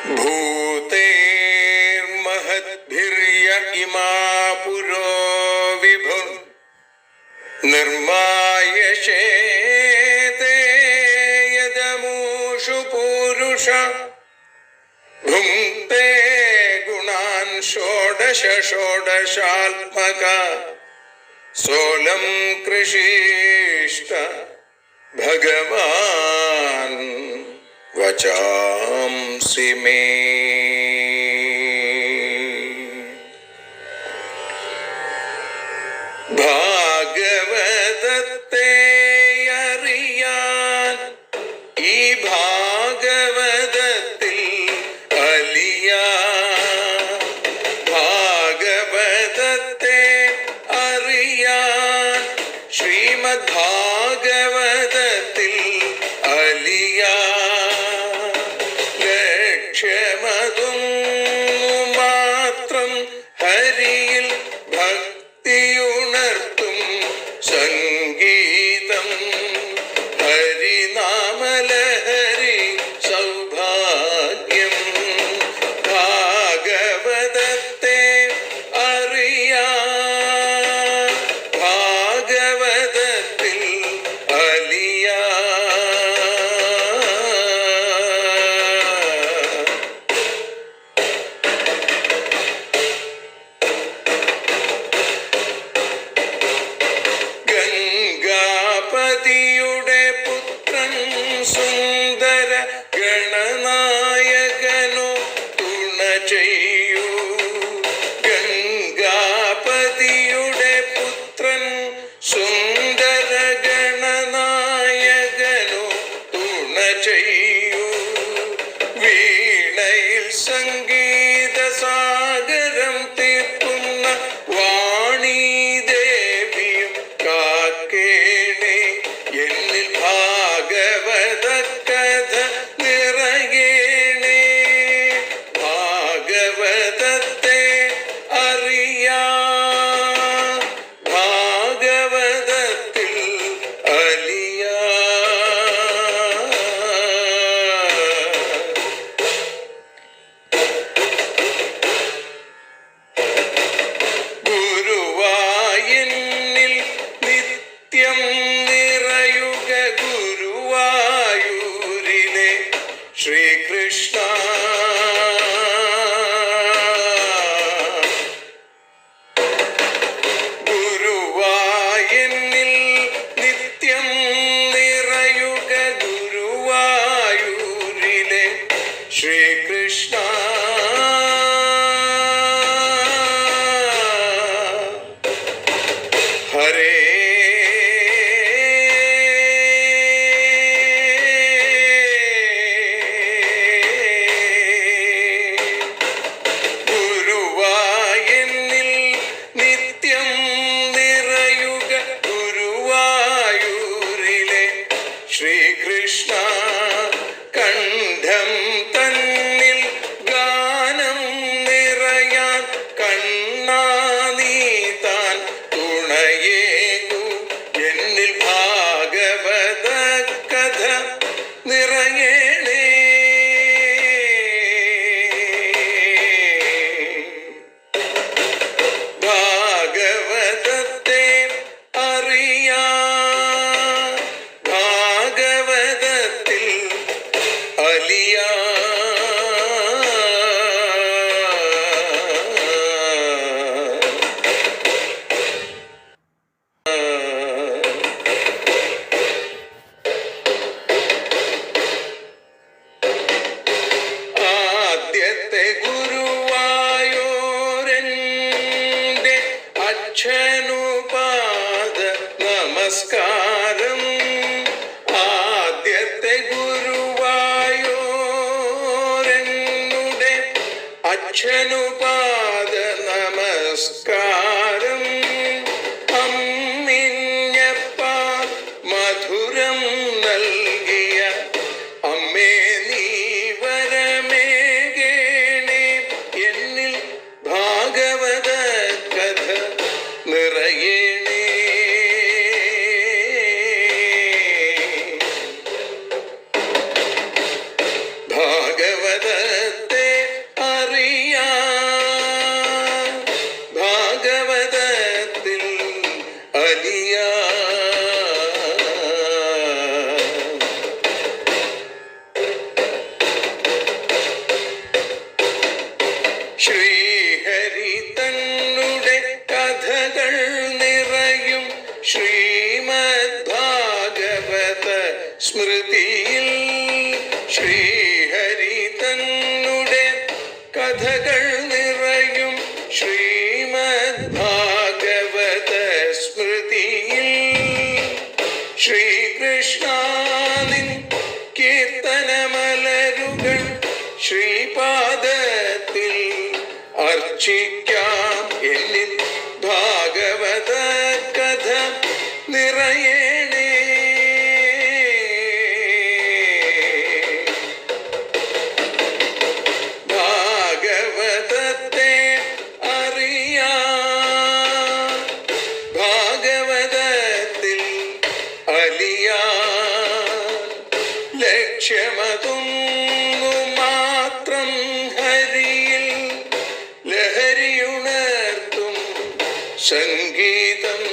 भूतेर्महद्भिर्य इमा पुरो विभुः निर्मायशेते यदमूषु पूरुष भुङ्क्ते गुणान् षोडश षोडशात्मका सोऽलं कृषीष्ट भगवान् वचांसि मे। ഭാഗവതത്തെ അറിയാൻ ഈ ഭാഗവതത്തിൽ അലിയാൻ, ഭാഗവതത്തെ അറിയാൻ ശ്രീമദ് ഭാഗവതത്തിൽ അലിയാൻ, ലക്ഷ്യമതും മാത്രം ഹരിയിൽ ഭക്തിയുണർത്തും സംഗീതം ഹരിനാമലഹരി സൗഭാഗ്യം. ഭാഗവതത്തെ അറിയാൻ ഭാഗവതത്തിൽ അലിയാൻ. ഗംഗാപതിയുടെ പുത്രൻ സുന്ദര ഗണനായകനോ തുണ ചെയ്യൂ. ഗംഗാപതിയുടെ പുത്രൻ സുന്ദര ഗണനായകനോ തുണ ചെയ്യൂ. വീണയിൽ സംഗീത സാഗരം തീർക്കുന്ന വാണീദേവിയും കാക്കേണേ എന്നിൽ ഭാഗവത കഥ നിറയേണേ. ഭാഗവതത്തെ അറിയാൻ ഭാഗവതത്തിൽ അലിയാൻ. ഗുരുവായൂരിൽ നിത്യം നിറയുക ഗുരുവായൂരിലെ ശ്രീകൃഷ്ണ. ഗുരുവായൂരിൽ നിത്യം നിറയുക ഗുരുവായൂരിലെ ശ്രീകൃഷ്ണ. ഹരേ ഗുരുവായൂരിൽ നിത്യം നിറയുക ഗുരുവായൂരിലെ ശ്രീകൃഷ്ണ. കണ്ഠം തന്നിൽ ഗാനം നിറയാൻ കണ്ണാ നീ താൻ തുണയേകു. എന്നിൽ ഭാഗവത കഥ നിറയേണേ. ഭാഗവതത്തെ അറിയാൻ ഭാഗവതത്തിൽ അലിയാൻ. ആദ്യത്തെ ഗുരുവായൂരന്റെ അച്ഛനുപാദ നമസ്കാരം. ആദ്യത്തെ ഗുരുവായൂരനുടെ അച്ഛനുപാദ നമസ്കാരം. അമ്മിഞ്ഞപ്പ മധുരം നൽകിയ അമ്മേ നീ വരമേകേണേ. എന്നിൽ ഭാഗവത കഥ നിറയേണേ. ഭാഗവതത്തെ ശ്രീഹരി തന്നുടെ കഥകൾ നിറയും ശ്രീമദ് ഭാഗവത സ്മൃതിയിൽ. ശ്രീഹരി തന്നുടെ കഥകൾ നിറയും ശ്രീമദ് ഭാഗവത സ്മൃതിയിൽ. ശ്രീകൃഷ്ണാനിൻ കീർത്തനമലരുകൾ ശ്രീപാദത്തിൽ അർച്ചിക്കാം. എന്നിൽ ഭാഗവത കഥ നിറയണേ. ഭാഗവതത്തെ അറിയാം, ഭാഗവതത്തിൽ അലിയാൻ. ലക്ഷ്യമതൊന്നു മാത്രം ഹരിയിൽ ലഹരിയുണർത്തും സംഗീതം.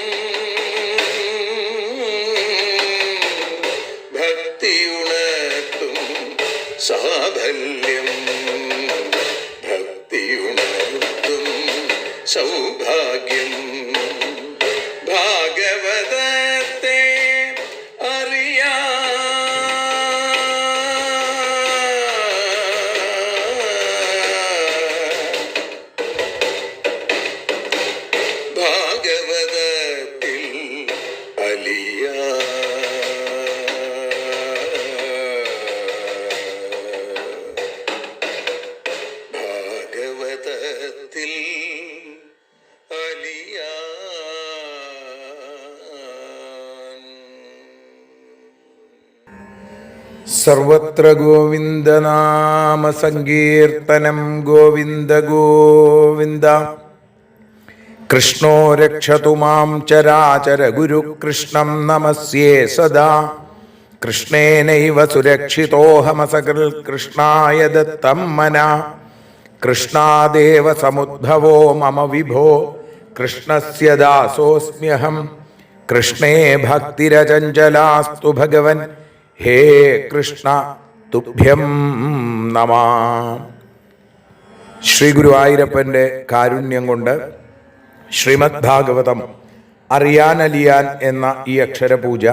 ഭക്തിയുണർത്തും സാഫല്യം, ഭക്തിയുണർത്തും സൗഭാഗ്യം. ഭാഗവതത്തെ അറിയാം, ഭാഗവതത്തിൽ അലിയാൻ. ഭാഗവതത്തിൽ അലിയാൻ. സർവത്ര ഗോവിന്ദനാമ സങ്കീർത്തനം. ഗോവിന്ദ ഗോവിന്ദ. കൃഷ്ണോ രക്ഷതു മാം ചരാചര ഗുരു കൃഷ്ണം നമസ്യേ സദാ. കൃഷ്ണേനൈവ സുരക്ഷിതോഹമസകൃൽ കൃഷ്ണായ ദത്തം മനാ. കൃഷ്ണാദേവ സമുദ്ഭവോ മമ വിഭോ കൃഷ്ണസ്യ ദാസോസ്മ്യഹം. കൃഷ്ണേ ഭക്തിരചഞ്ചലാസ്തു ഭഗവൻ. ഹേ കൃഷ്ണ തുഭ്യം നമഃ. ശ്രീ ഗുരുവായൂരപ്പൻ്റെ കാരുണ്യം കൊണ്ട് ശ്രീമദ് ഭാഗവതം അറിയാനലിയാൻ എന്ന ഈ അക്ഷരപൂജ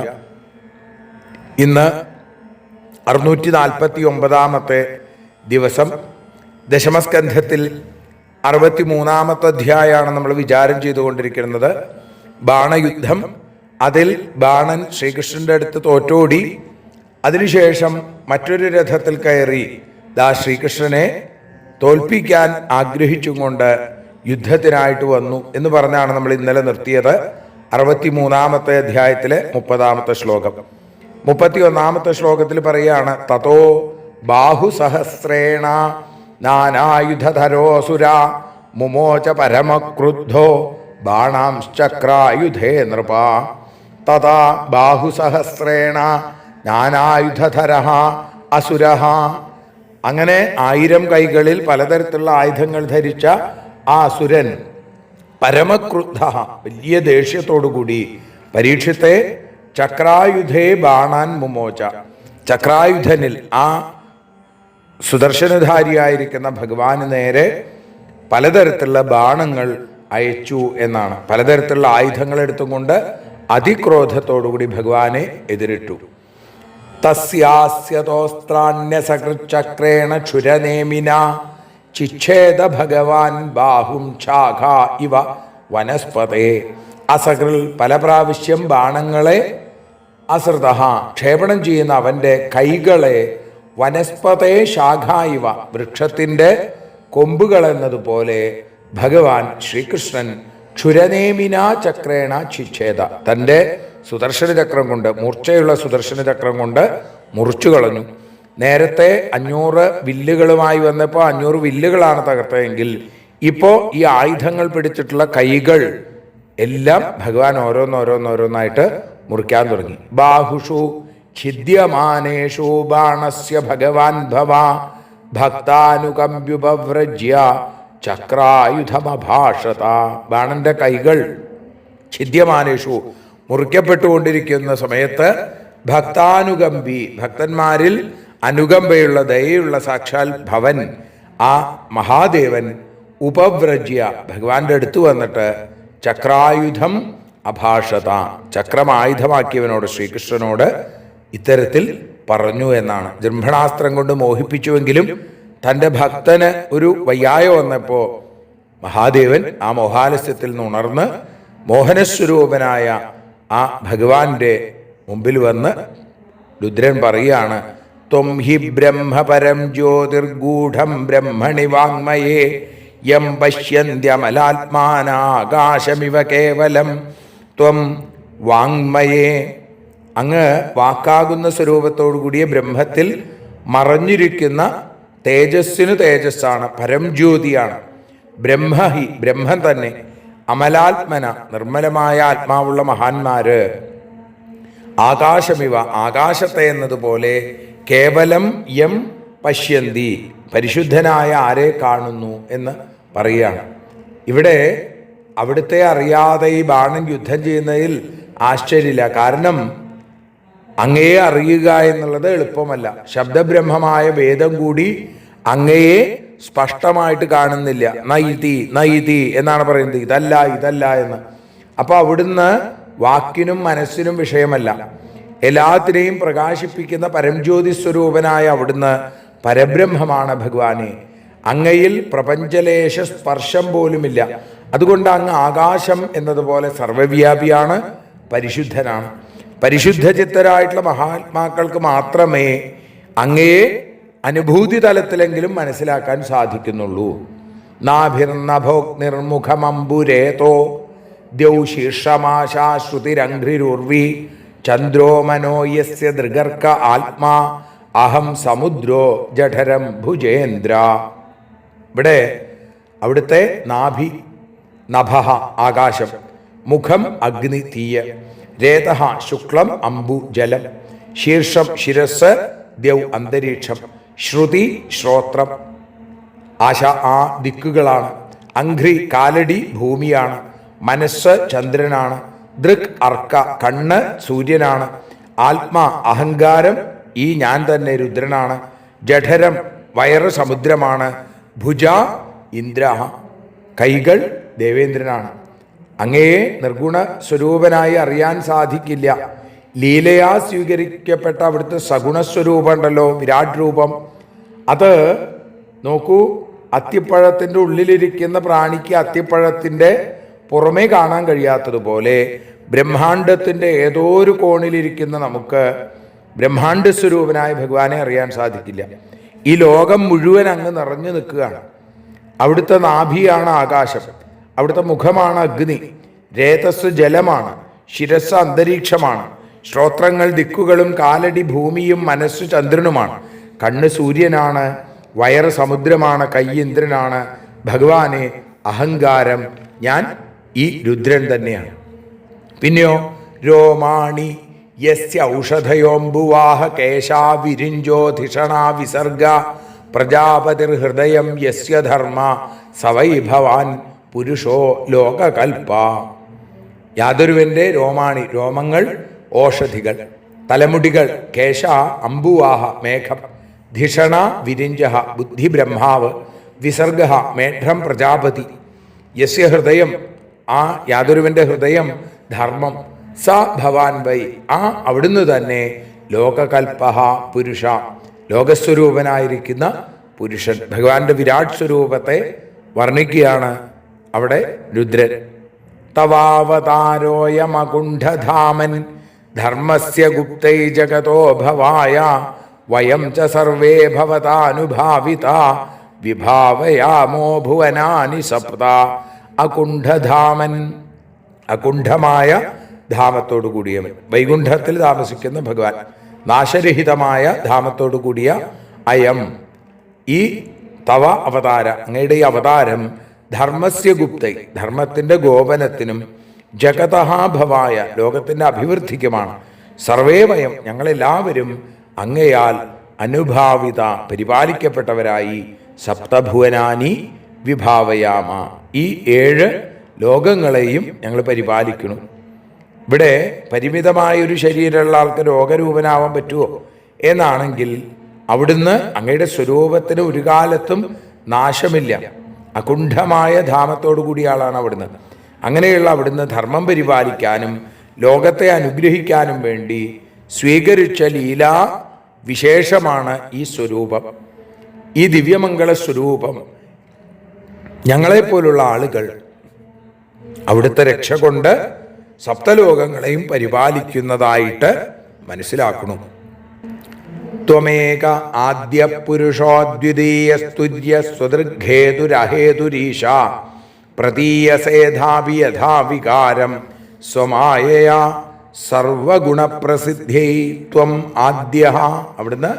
ഇന്ന് 649 ദിവസം. ദശമസ്കന്ധത്തിൽ 63 അധ്യായമാണ് നമ്മൾ വിചാരം ചെയ്തുകൊണ്ടിരിക്കുന്നത്. ബാണയുദ്ധം. അതിൽ ബാണൻ ശ്രീകൃഷ്ണന്റെ അടുത്ത് തോറ്റോടി. അതിനുശേഷം മറ്റൊരു രഥത്തിൽ കയറി ശ്രീകൃഷ്ണനെ തോൽപ്പിക്കാൻ ആഗ്രഹിച്ചും കൊണ്ട് യുദ്ധത്തിനായിട്ട് വന്നു എന്ന് പറഞ്ഞാണ് നമ്മൾ ഇന്നലെ നിർത്തിയത്. 63 അധ്യായത്തിലെ 30 ശ്ലോകം. 31 ശ്ലോകത്തിൽ പറയുകയാണ്, തതോ ബാഹുസഹസ്രേണ നാനായുധധരോസുര മുമോച പരമക്രുദ്ധോ ബാണാംശ്ചക്രായുധേ നൃപ. തഥാ ബാഹുസഹസ്രേണ നാനായുധധരഃ അസുരഃ. അങ്ങനെ 1000 കൈകളിൽ പലതരത്തിലുള്ള ആയുധങ്ങൾ ധരിച്ച ആ അസുരൻ പരമക്രുദ്ധ, വലിയ ദേഷ്യത്തോടുകൂടി പരീക്ഷത്തെ ചക്രായുധേ ബാണാൻ മുമോച. ചക്രായുധനിൽ ആ സുദർശനധാരിയായിരിക്കുന്ന ഭഗവാന് നേരെ പലതരത്തിലുള്ള ബാണങ്ങൾ അയച്ചു എന്നാണ്. പലതരത്തിലുള്ള ആയുധങ്ങൾ എടുത്തുകൊണ്ട് അതിക്രോധത്തോടുകൂടി ഭഗവാനെ എതിരിട്ടു. തസ്യാസ്യതോസ്ത്രാണ്യസകൃച്ചക്രേണ ക്ഷുരനേമിന ചിച്ഛേദ ഭഗവാൻ ബാഹും ഛാഘ ഇവ വനസ്പതേ. അസകൃൽ പല പ്രാവശ്യം ബാണങ്ങളെ അസൃത ക്ഷേപണം ചെയ്യുന്ന അവൻ്റെ കൈകളെ വനസ്പതേ ശാഖ ഇവ വൃക്ഷത്തിൻ്റെ കൊമ്പുകൾ എന്നതുപോലെ ഭഗവാൻ ശ്രീകൃഷ്ണൻ ക്ഷുരനേമിന ചക്രേണ ചിച്ഛേദ തൻ്റെ സുദർശന ചക്രം കൊണ്ട്, മൂർച്ചയുള്ള സുദർശന ചക്രം കൊണ്ട് മുറിച്ചു കളഞ്ഞു. നേരത്തെ 500 വില്ലുകളുമായി വന്നപ്പോൾ 500 വില്ലുകളാണ് തകർത്തതെങ്കിൽ ഇപ്പോൾ ഈ ആയുധങ്ങൾ പിടിച്ചിട്ടുള്ള കൈകൾ എല്ലാം ഭഗവാൻ ഓരോന്നോരോന്നായിട്ട് മുറിക്കാൻ തുടങ്ങി. ബാഹുഷു ഛിദ്യമാനേഷു ബാണസ്യ ഭഗവാൻ ഭവ ഭക്താനുകമ്പ്യുപവ്രജ്യ ചക്രായുധമഭാഷത. ബാണന്റെ കൈകൾ ഛിദ്യമാനേഷു മുറിക്കപ്പെട്ടുകൊണ്ടിരിക്കുന്ന സമയത്ത് ഭക്താനുകമ്പി, ഭക്തന്മാരിൽ അനുകമ്പയുള്ള ദയയുള്ള സാക്ഷാൽ ഭവൻ, ആ മഹാദേവൻ ഉപവ്രജ്യ ഭഗവാന്റെ അടുത്ത് വന്നിട്ട് ചക്രായുധം അഭാഷത, ചക്രം ആയുധമാക്കിയവനോട്, ശ്രീകൃഷ്ണനോട് ഇത്തരത്തിൽ പറഞ്ഞു എന്നാണ്. ജൃംഭണാസ്ത്രം കൊണ്ട് മോഹിപ്പിച്ചുവെങ്കിലും തൻ്റെ ഭക്തന് ഒരു വയ്യായ വന്നപ്പോൾ മഹാദേവൻ ആ മോഹാലസ്യത്തിൽ നിന്ന് ഉണർന്ന് മോഹനസ്വരൂപനായ ആ ഭഗവാന്റെ മുമ്പിൽ വന്ന് രുദ്രൻ പറയുകയാണ്, ത്വം ഹി ബ്രഹ്മപരം ജ്യോതിർഗൂഢം ബ്രഹ്മണി വാങ്മയേ യം പശ്യന്ത്യമലാത്മാനാകാശമിവ കേവലം ത്വം വാങ്മയേ. അങ്ങ് വാക്കാകുന്ന സ്വരൂപത്തോടു കൂടിയ ബ്രഹ്മത്തിൽ മറഞ്ഞിരിക്കുന്ന തേജസ്സിനു തേജസ്സാണ്, പരംജ്യോതിയാണ്. ബ്രഹ്മഹി ബ്രഹ്മം തന്നെ, അമലാത്മന നിർമ്മലമായ ആത്മാവുള്ള മഹാന്മാര് ആകാശമിവ ആകാശത്തെ എന്നതുപോലെ കേവലം യം പശ്യന്തി പരിശുദ്ധനായ ആരെ കാണുന്നു എന്ന് പറയുകയാണ്. ഇവിടെ അവിടുത്തെ അറിയാതെ ഈ ബാണൻ യുദ്ധം ചെയ്യുന്നതിൽ ആശ്ചര്യമില്ല. കാരണം അങ്ങയെ അറിയുക എന്നുള്ളത് എളുപ്പമല്ല. ശബ്ദബ്രഹ്മമായ വേദം കൂടി അങ്ങയെ സ്പഷ്ടമായിട്ട് കാണുന്നില്ല. നൈതി നൈതി എന്നാണ് പറയുന്നത്, ഇതല്ല ഇതല്ല എന്ന്. അപ്പൊ അവിടുന്ന് വാക്കിനും മനസ്സിനും വിഷയമല്ല, എല്ലാത്തിനെയും പ്രകാശിപ്പിക്കുന്ന പരംജ്യോതി സ്വരൂപനായ അവിടുന്ന് പരബ്രഹ്മമാണ് ഭഗവാനെ. അങ്ങയിൽ പ്രപഞ്ചലേശ സ്പർശം പോലുമില്ല. അതുകൊണ്ട് അങ്ങ് ആകാശം എന്നതുപോലെ സർവവ്യാപിയാണ്, പരിശുദ്ധനാണ്. പരിശുദ്ധ ചിത്തരായിട്ടുള്ള മഹാത്മാക്കൾക്ക് മാത്രമേ അങ്ങയെ അനുഭൂതി തലത്തിലെങ്കിലും മനസ്സിലാക്കാൻ സാധിക്കുന്നുള്ളൂ. നാഭിർനഭോഗ്നിർമുഖമംബുരേതോ ദ്യൗശീർഷമാശാശ്രുതിരംഘ്രിരുർവി ചന്ദ്രോ മനോയസ്യ ദൃഗർക്ക ആത്മാ അഹം സമുദ്രോ ജഠരം ഭുജേന്ദ്ര. ഇവിടെ അവിടുത്തെ നാഭി, നഭഃ ആകാശം, മുഖം അഗ്നി തീയ, രേതഃ ശുക്ലം അംബു ജലം, ശീർഷം ശിരസ് ദ്യൗ അന്തരീക്ഷം, ശ്രുതി ശ്രോത്രം ആശ ആ ദിക്കുകളാണ്, അംഘ്രി കാലടി ഭൂമിയാണ്, മനസ്സ് ചന്ദ്രനാണ്, ദൃക് അർക്ക കണ്ണ് സൂര്യനാണ്, ആത്മാ അഹങ്കാരം ഈ ഞാൻ തന്നെ രുദ്രനാണ്, ജഠരം വയറ് സമുദ്രമാണ്, ഭുജ ഇന്ദ്ര കൈകൾ ദേവേന്ദ്രനാണ്. അങ്ങയെ നിർഗുണ സ്വരൂപനായി അറിയാൻ സാധിക്കില്ല. ലീലയാ സ്വീകരിക്കപ്പെട്ട അവിടുത്തെ സഗുണസ്വരൂപം ഉണ്ടല്ലോ, വിരാട് രൂപം, അത് നോക്കൂ. അത്തിപ്പഴത്തിൻ്റെ ഉള്ളിലിരിക്കുന്ന പ്രാണിക്ക് അത്തിപ്പഴത്തിൻ്റെ പുറമേ കാണാൻ കഴിയാത്തതുപോലെ ബ്രഹ്മാണ്ടത്തിൻ്റെ ഏതോ ഒരു കോണിലിരിക്കുന്ന നമുക്ക് ബ്രഹ്മാണ്ഡ സ്വരൂപനായ ഭഗവാനെ അറിയാൻ സാധിക്കില്ല. ഈ ലോകം മുഴുവൻ അങ്ങ് നിറഞ്ഞു നിൽക്കുകയാണ്. അവിടുത്തെ നാഭിയാണ് ആകാശം, അവിടുത്തെ മുഖമാണ് അഗ്നി, രേതസ് ജലമാണ്, ശിരസ് അന്തരീക്ഷമാണ്, ശ്രോത്രങ്ങൾ ദിക്കുകളും, കാലടി ഭൂമിയും, മനസ്സ് ചന്ദ്രനുമാണ്, കണ്ണ് സൂര്യനാണ്, വയറ് സമുദ്രമാണ്, കൈ ഇന്ദ്രനാണ്. ഭഗവാനെ അഹങ്കാരം ഞാൻ ഈ രുദ്രൻ തന്നെയാണ്. പിന്നെയോ രോമാണി യസ്യ ഔഷധയോംബുവാഹ കേശാ വിരിഞ്ചോ ധിഷണാ വിസർഗ പ്രജാപതിർഹൃദയം യസ്യ ധർമ്മ സവൈ ഭവാൻ പുരുഷോ ലോകകൽപ്പ. യാതൊരുവന്റെ രോമാണി രോമങ്ങൾ ഓഷധികൾ, തലമുടികൾ കേശ അംബുവാഹ മേഘം, ധിഷണ വിരിഞ്ച ബുദ്ധി ബ്രഹ്മാവ്, വിസർഗ മേഘം പ്രജാപതി, യസ്യ ഹൃദയം ആ യാതൊരുവന്റെ ഹൃദയം ധർമ്മം, സ ഭവാൻ വൈ ആ അവിടുന്ന് തന്നെ ലോകകൽപ്പ പുരുഷ ലോകസ്വരൂപനായിരിക്കുന്ന പുരുഷൻ. ഭഗവാന്റെ വിരാട് സ്വരൂപത്തെ വർണ്ണിക്കുകയാണ് അവിടെ രുദ്രൻ. തവാവതാരോയമകുണ്ഠധാമൻ ധർമ്മസ്യ ഗുപ്തൈ ജഗതോ ഭവായ വയം ച സർവേ ഭവതാനുഭാവിത വിഭാവയാമോ ഭുവനാനി സപ്ത. അകുണ്ഠധാമൻ അകുണ്ഠമായ ധാമത്തോടു കൂടിയവൻ, വൈകുണ്ഠത്തിൽ താമസിക്കുന്ന ഭഗവാൻ, നാശരഹിതമായ ധാമത്തോടു കൂടിയ അയം ഈ തവ അവതാര അങ്ങയുടെ ഈ അവതാരം ധർമ്മസ്യ ഗുപ്തൈ ധർമ്മത്തിൻ്റെ ഗോപനത്തിനും ജഗതഹാ ഭവായ ലോകത്തിൻ്റെ അഭിവൃദ്ധിക്കുമാണ്. സർവേ വയം ഞങ്ങളെല്ലാവരും അങ്ങയാൽ അനുഭാവിത പരിപാലിക്കപ്പെട്ടവരായി സപ്തഭുവനാനി വിഭാവയാമ ഈ 7 ലോകങ്ങളെയും ഞങ്ങൾ പരിപാലിക്കണം. ഇവിടെ പരിമിതമായൊരു ശരീരമുള്ള ആൾക്ക് രോഗരൂപനാവാൻ പറ്റുമോ എന്നാണെങ്കിൽ അവിടുന്ന് അങ്ങയുടെ സ്വരൂപത്തിന് ഒരു കാലത്തും നാശമില്ല. അകുണ്ഠമായ ധാമത്തോടു കൂടിയ ആളാണ് അവിടുന്ന്. അങ്ങനെയുള്ള അവിടുന്ന് ധർമ്മം പരിപാലിക്കാനും ലോകത്തെ അനുഗ്രഹിക്കാനും വേണ്ടി സ്വീകരിച്ച ലീലാ വിശേഷമാണ് ഈ സ്വരൂപം. ഈ ദിവ്യമംഗള സ്വരൂപം ഞങ്ങളെപ്പോലുള്ള ആളുകൾ അവിടുത്തെ രക്ഷ കൊണ്ട് സപ്തലോകങ്ങളെയും പരിപാലിക്കുന്നതായിട്ട് മനസ്സിലാക്കണം. ത്വമേക ആദ്യ പുരുഷോദ്വിതീയ സ്തുര്യ സ്വദൃഘേതുരഹേതുരീശ പ്രതീയസേധാപി യഥാ വികാരം സ്വമായയാ സർവഗുണപ്രസിദ്ധൈ ത്വം ആദ്യ. അവിടുന്ന്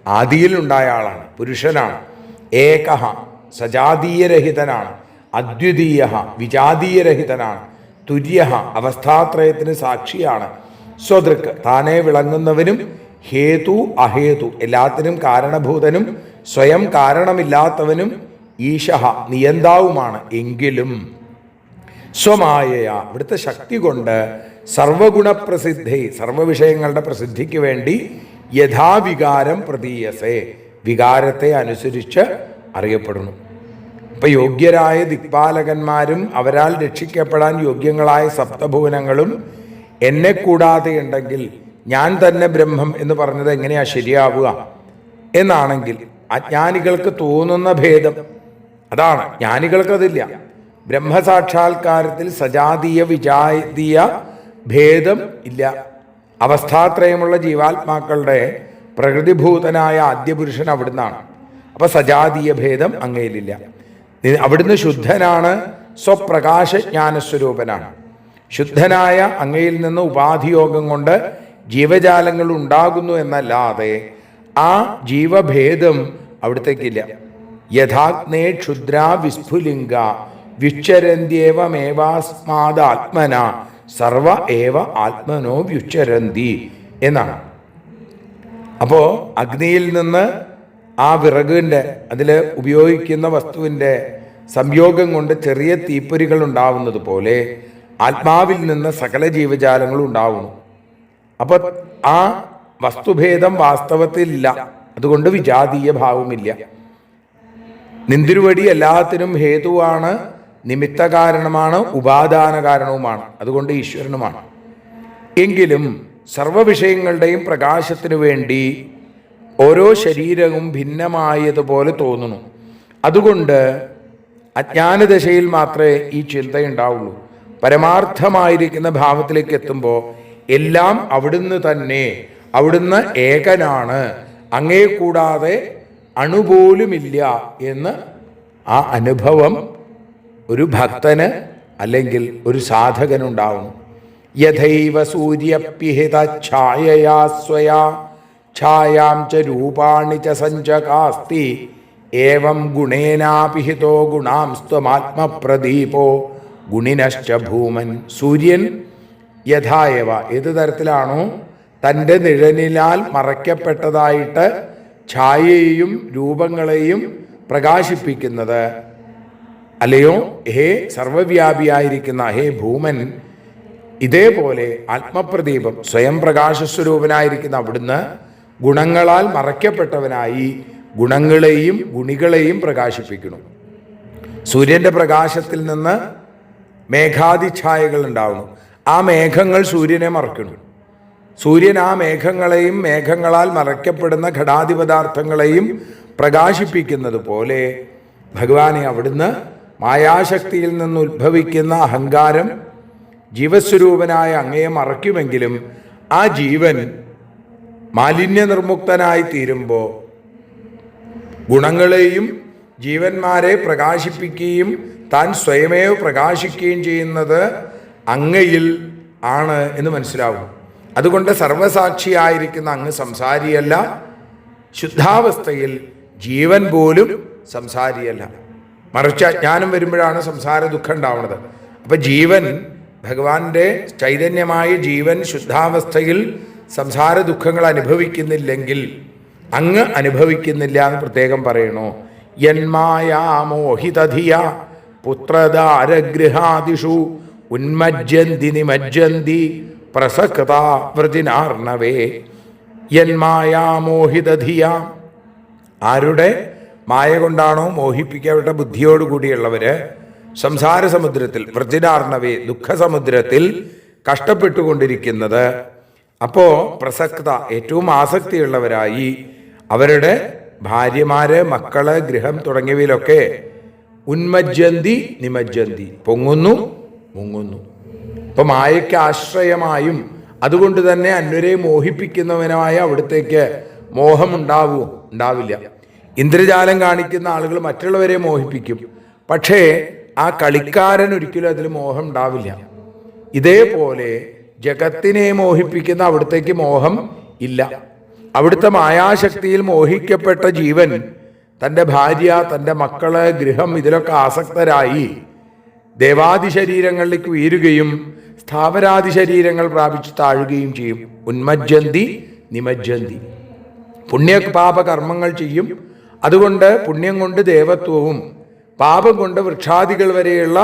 ആദിയിലുണ്ടായ ആളാണ്, പുരുഷനാണ്. ഏകഃ സജാതീയരഹിതനാണ്. അദ്വിതീയ വിജാതീയരഹിതനാണ്. തുര്യ അവസ്ഥാത്രയത്തിന് സാക്ഷിയാണ്. സ്വദൃക് താനെ വിളങ്ങുന്നവനും ഹേതു അഹേതു എല്ലാത്തിനും കാരണഭൂതനും സ്വയം കാരണമില്ലാത്തവനും ഈശഃ നിയന്താവുമാണ്. എങ്കിലും സ്വമായയ ഇവിടുത്തെ ശക്തി കൊണ്ട് സർവഗുണപ്രസിദ്ധി സർവവിഷയങ്ങളുടെ പ്രസിദ്ധിക്ക് വേണ്ടി യഥാവികാരം പ്രതീയസേ വികാരത്തെ അനുസരിച്ച് അറിയപ്പെടുന്നു. ഇപ്പൊ യോഗ്യരായ ദിക്പാലകന്മാരും അവരാൽ രക്ഷിക്കപ്പെടാൻ യോഗ്യങ്ങളായ സപ്തഭുവനങ്ങളും എന്നെ കൂടാതെ ഉണ്ടെങ്കിൽ ഞാൻ തന്നെ ബ്രഹ്മം എന്ന് പറഞ്ഞത് എങ്ങനെയാ ശരിയാവുക എന്നാണെങ്കിൽ അജ്ഞാനികൾക്ക് തോന്നുന്ന ഭേദം അതാണ്. ജ്ഞാനികൾക്കതില്ല. ബ്രഹ്മസാക്ഷാത്കാരത്തിൽ സജാതീയ വിജാതീയ ഭേദം ഇല്ല. അവസ്ഥാത്രയമുള്ള ജീവാത്മാക്കളുടെ പ്രകൃതിഭൂതനായ ആദ്യപുരുഷൻ അവിടുന്നാണ്. അപ്പൊ സജാതീയ ഭേദം അങ്ങയിലില്ല. അവിടുന്ന് ശുദ്ധനാണ്, സ്വപ്രകാശജ്ഞാനസ്വരൂപനാണ്. ശുദ്ധനായ അങ്ങയിൽ നിന്ന് ഉപാധിയോഗം കൊണ്ട് ജീവജാലങ്ങൾ ഉണ്ടാകുന്നു എന്നല്ലാതെ ആ ജീവഭേദം അവിടത്തേക്കില്ല. യഥാഗ്നേ ക്ഷുദ്രാ വിസ്ഫുലിംഗ വ്യുച്ചരന്ത്യേവമേവാസ്മാദാത്മന സർവ ഏവ ആത്മനോ വ്യുച്ചരന്തി എന്നാണ്. അപ്പോൾ അഗ്നിയിൽ നിന്ന് ആ വിറകിൻ്റെ അതിൽ ഉപയോഗിക്കുന്ന വസ്തുവിൻ്റെ സംയോഗം കൊണ്ട് ചെറിയ തീപ്പൊരികൾ ഉണ്ടാവുന്നത് പോലെ ആത്മാവിൽ നിന്ന് സകല ജീവജാലങ്ങളും ഉണ്ടാവുന്നു. അപ്പോൾ ആ വസ്തുഭേദം വാസ്തവത്തിലില്ല. അതുകൊണ്ട് വിജാതീയ ഭാവമില്ല. നിന്തിരുവടി എല്ലാത്തിനും ഹേതുവാണ്, നിമിത്ത കാരണമാണ്, ഉപാദാന കാരണവുമാണ്. അതുകൊണ്ട് ഈശ്വരനുമാണ്. എങ്കിലും സർവവിഷയങ്ങളുടെയും പ്രകാശത്തിനു വേണ്ടി ഓരോ ശരീരവും ഭിന്നമായതുപോലെ തോന്നുന്നു. അതുകൊണ്ട് അജ്ഞാനദശയിൽ മാത്രമേ ഈ ചിന്തയുണ്ടാവുള്ളൂ. പരമാർത്ഥമായിരിക്കുന്ന ഭാവത്തിലേക്ക് എത്തുമ്പോൾ എല്ലാം അവിടുന്ന് തന്നെ, അവിടുന്ന് ഏകനാണ്, അങ്ങേ കൂടാതെ അണുപോലുമില്ല എന്ന് ആ അനുഭവം ഒരു ഭക്തന് അല്ലെങ്കിൽ ഒരു സാധകനുണ്ടാവുന്നു. യഥൈവ സൂര്യപ്യഹിത ഛായയാ സ്വയാ ഛായാം ച രൂപാണി ച സഞ്ചകാസ്തി ഏവം ഗുണേനാപിഹിതോ ഗുണാംസ്ത്വമാത്മപ്രദീപോ ഗുണിനശ്ച ഭൂമൻ. സൂര്യൻ യഥായവ ഏത് തരത്തിലാണോ തൻ്റെ നിഴലിനാൽ മറയ്ക്കപ്പെട്ടതായിട്ട് ഛായയെയും രൂപങ്ങളെയും പ്രകാശിപ്പിക്കുന്നത്, അല്ലയോ ഹേ സർവവ്യാപിയായിരിക്കുന്ന ഹേ ഭൂമൻ, ഇതേപോലെ ആത്മപ്രദീപം സ്വയം പ്രകാശസ്വരൂപനായിരിക്കുന്ന അവിടുന്ന് ഗുണങ്ങളാൽ മറയ്ക്കപ്പെട്ടവനായി ഗുണങ്ങളെയും ഗുണികളെയും പ്രകാശിപ്പിക്കുന്നു. സൂര്യൻ്റെ പ്രകാശത്തിൽ നിന്ന് മേഘാതിഛായകൾ ഉണ്ടാവുന്നു. ആ മേഘങ്ങൾ സൂര്യനെ മറക്കുന്നു. സൂര്യൻ ആ മേഘങ്ങളെയും മേഘങ്ങളാൽ മറയ്ക്കപ്പെടുന്ന ഘടാധിപദാർത്ഥങ്ങളെയും പ്രകാശിപ്പിക്കുന്നത് പോലെ ഭഗവാനെ അവിടുന്ന് മായാശക്തിയിൽ നിന്ന് ഉത്ഭവിക്കുന്ന അഹങ്കാരം ജീവസ്വരൂപനായ അങ്ങയെ മറയ്ക്കുമെങ്കിലും ആ ജീവൻ മാലിന്യനിർമുക്തനായി തീരുമ്പോൾ ഗുണങ്ങളെയും ജീവന്മാരെ പ്രകാശിപ്പിക്കുകയും താൻ സ്വയമേവ പ്രകാശിക്കുകയും ചെയ്യുന്നത് അങ്ങയിൽ ആണ് എന്ന് മനസ്സിലാവും. അതുകൊണ്ട് സർവസാക്ഷിയായിരിക്കുന്ന അങ്ങ് സംസാരിയല്ല, ശുദ്ധാവസ്ഥയിൽ ജീവൻ പോലും സംസാരിയല്ല. മറിച്ച് അജ്ഞാനം വരുമ്പോഴാണ് സംസാര ദുഃഖം ഉണ്ടാവുന്നത്. അപ്പൊ ജീവൻ, ഭഗവാന്റെ ചൈതന്യമായ ജീവൻ ശുദ്ധാവസ്ഥയിൽ സംസാര ദുഃഖങ്ങൾ അനുഭവിക്കുന്നില്ലെങ്കിൽ അങ്ങ് അനുഭവിക്കുന്നില്ല എന്ന് പ്രത്യേകം പറയണു. യന്മായാമോഹിതധിയ പുത്രദാരഗൃഹാദിഷു ഉന്മജ്ജന്തി നിമജ്ജന്തി പ്രസക്താ വൃതിനാർണവേ. യന്മായാമോഹിതധിയ ആരുടെ മായ കൊണ്ടാണോ മോഹിപ്പിക്കപ്പെട്ട ബുദ്ധിയോടുകൂടിയുള്ളവര് സംസാര സമുദ്രത്തിൽ വൃജിനാർണവേ ദുഃഖസമുദ്രത്തിൽ കഷ്ടപ്പെട്ടുകൊണ്ടിരിക്കുന്നത്. അപ്പോ പ്രസക്ത ഏറ്റവും ആസക്തിയുള്ളവരായി അവരുടെ ഭാര്യമാര്, മക്കള്, ഗൃഹം തുടങ്ങിയവയിലൊക്കെ ഉന്മജ്ജന്തി നിമജ്ജന്തി, പൊങ്ങുന്നു മുങ്ങുന്നു. ഇപ്പൊ മായയ്ക്ക് ആശ്രയമായും അതുകൊണ്ട് തന്നെ അന്വരെ മോഹിപ്പിക്കുന്നവനായ അവിടത്തേക്ക് മോഹം ഉണ്ടാവുമോ? ഉണ്ടാവില്ല. ഇന്ദ്രജാലം കാണിക്കുന്ന ആളുകൾ മറ്റുള്ളവരെ മോഹിപ്പിക്കും, പക്ഷേ ആ കളിക്കാരൻ ഒരിക്കലും അതിൽ മോഹം ഉണ്ടാവില്ല. ഇതേപോലെ ജഗത്തിനെ മോഹിപ്പിക്കുന്ന അവിടത്തേക്ക് മോഹം ഇല്ല. അവിടുത്തെ മായാശക്തിയിൽ മോഹിക്കപ്പെട്ട ജീവൻ തൻ്റെ ഭാര്യ, തൻ്റെ മക്കള്, ഗൃഹം ഇതിലൊക്കെ ആസക്തരായി ദേവാദി ശരീരങ്ങളിലേക്ക് ഉയരുകയും സ്ഥാവരാദി ശരീരങ്ങൾ പ്രാപിച്ച് താഴുകയും ചെയ്യും. ഉന്മജ്ജന്തി നിമജ്ജന്തി. പുണ്യപാപ കർമ്മങ്ങൾ ചെയ്യും. അതുകൊണ്ട് പുണ്യം കൊണ്ട് ദേവത്വവും പാപം കൊണ്ട് വൃക്ഷാദികൾ വരെയുള്ള